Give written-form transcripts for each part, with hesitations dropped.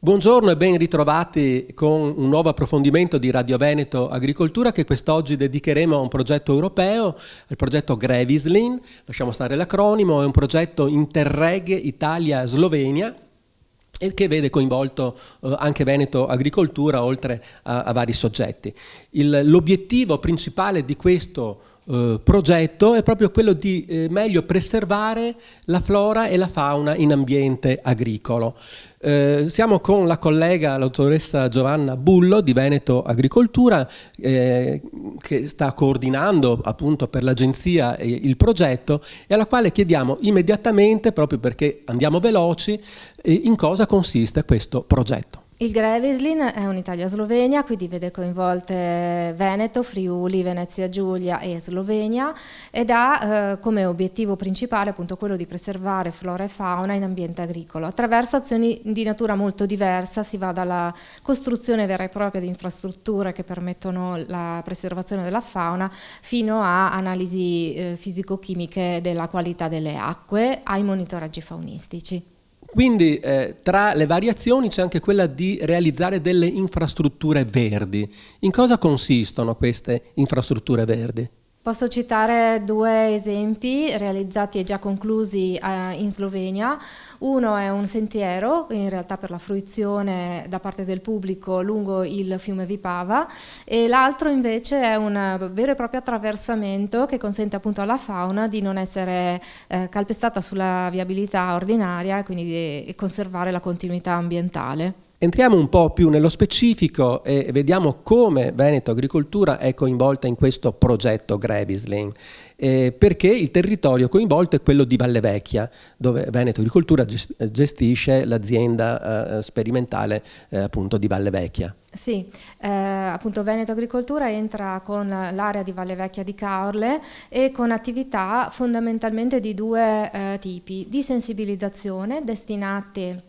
Buongiorno e ben ritrovati con un nuovo approfondimento di Radio Veneto Agricoltura che quest'oggi dedicheremo a un progetto europeo, il progetto Grevislin, lasciamo stare l'acronimo, è un progetto Interreg Italia-Slovenia e che vede coinvolto anche Veneto Agricoltura oltre a vari soggetti. L'obiettivo principale di questo progetto è proprio quello di meglio preservare la flora e la fauna in ambiente agricolo. Siamo con la collega, l'autoressa Giovanna Bullo di Veneto Agricoltura che sta coordinando appunto per l'agenzia il progetto e alla quale chiediamo immediatamente, proprio perché andiamo veloci, in cosa consiste questo progetto. Il Grevislin è un'Italia-Slovenia, quindi vede coinvolte Veneto, Friuli, Venezia Giulia e Slovenia ed ha come obiettivo principale appunto quello di preservare flora e fauna in ambiente agricolo. Attraverso azioni di natura molto diversa si va dalla costruzione vera e propria di infrastrutture che permettono la preservazione della fauna fino a analisi fisico-chimiche della qualità delle acque ai monitoraggi faunistici. Quindi tra le variazioni c'è anche quella di realizzare delle infrastrutture verdi. In cosa consistono queste infrastrutture verdi? Posso citare due esempi realizzati e già conclusi in Slovenia. Uno è un sentiero, in realtà per la fruizione da parte del pubblico lungo il fiume Vipava, e l'altro invece è un vero e proprio attraversamento che consente appunto alla fauna di non essere calpestata sulla viabilità ordinaria e quindi di conservare la continuità ambientale. Entriamo un po' più nello specifico e vediamo come Veneto Agricoltura è coinvolta in questo progetto Grevislin, perché il territorio coinvolto è quello di Valle Vecchia, dove Veneto Agricoltura gestisce l'azienda sperimentale appunto di Valle Vecchia. Sì, appunto Veneto Agricoltura entra con l'area di Valle Vecchia di Caorle e con attività fondamentalmente di due tipi, di sensibilizzazione destinate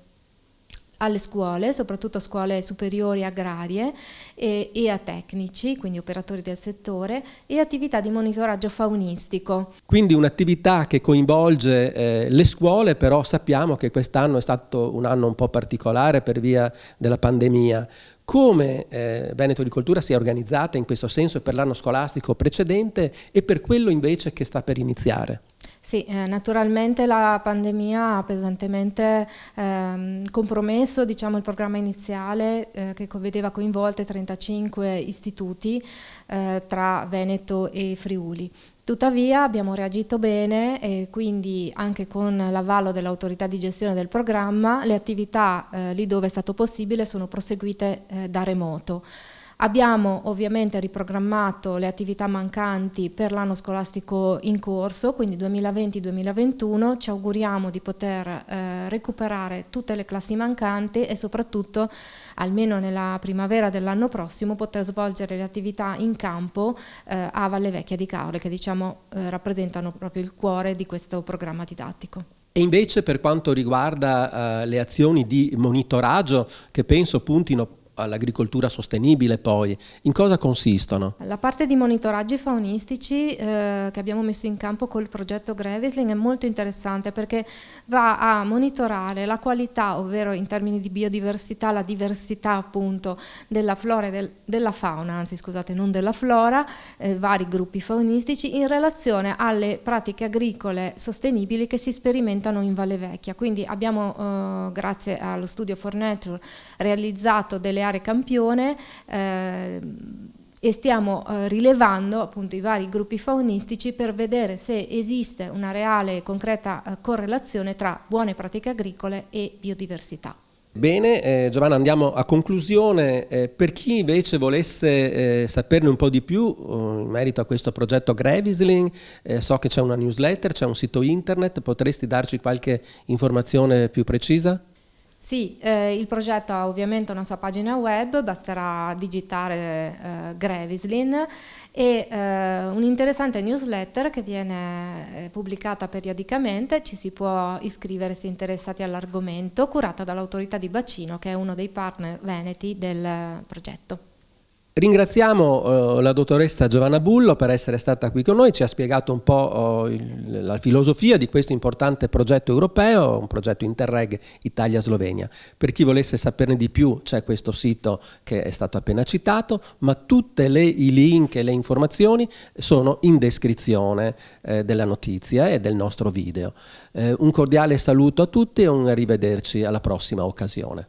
alle scuole, soprattutto scuole superiori agrarie e a tecnici, quindi operatori del settore, e attività di monitoraggio faunistico. Quindi un'attività che coinvolge le scuole, però sappiamo che quest'anno è stato un anno un po' particolare per via della pandemia. Come Veneto Agricoltura si è organizzata in questo senso per l'anno scolastico precedente e per quello invece che sta per iniziare? Sì, naturalmente la pandemia ha pesantemente compromesso il programma iniziale che vedeva coinvolte 35 istituti tra Veneto e Friuli. Tuttavia abbiamo reagito bene e quindi anche con l'avallo dell'autorità di gestione del programma le attività lì dove è stato possibile sono proseguite da remoto. Abbiamo ovviamente riprogrammato le attività mancanti per l'anno scolastico in corso, quindi 2020-2021, ci auguriamo di poter recuperare tutte le classi mancanti e soprattutto, almeno nella primavera dell'anno prossimo, poter svolgere le attività in campo a Valle Vecchia di Caorle, che rappresentano proprio il cuore di questo programma didattico. E invece per quanto riguarda le azioni di monitoraggio che penso puntino all'agricoltura sostenibile, poi in cosa consistono? La parte di monitoraggi faunistici che abbiamo messo in campo col progetto Grevislin è molto interessante perché va a monitorare la qualità, ovvero in termini di biodiversità, la diversità appunto della flora e della fauna, anzi scusate, non della flora, vari gruppi faunistici in relazione alle pratiche agricole sostenibili che si sperimentano in Valle Vecchia. Quindi abbiamo, grazie allo studio For Nature, realizzato delle aree campione e stiamo rilevando appunto i vari gruppi faunistici per vedere se esiste una reale e concreta correlazione tra buone pratiche agricole e biodiversità. Bene, Giovanna, andiamo a conclusione. Per chi invece volesse saperne un po' di più in merito a questo progetto Grevislin, so che c'è una newsletter, c'è un sito internet, potresti darci qualche informazione più precisa? Sì, il progetto ha ovviamente una sua pagina web, basterà digitare Grevislin e un'interessante newsletter che viene pubblicata periodicamente, ci si può iscrivere se interessati all'argomento, curata dall'autorità di bacino che è uno dei partner veneti del progetto. Ringraziamo la dottoressa Giovanna Bullo per essere stata qui con noi, ci ha spiegato un po' la filosofia di questo importante progetto europeo, un progetto Interreg Italia-Slovenia. Per chi volesse saperne di più c'è questo sito che è stato appena citato, ma tutti i link e le informazioni sono in descrizione della notizia e del nostro video. Un cordiale saluto a tutti e un arrivederci alla prossima occasione.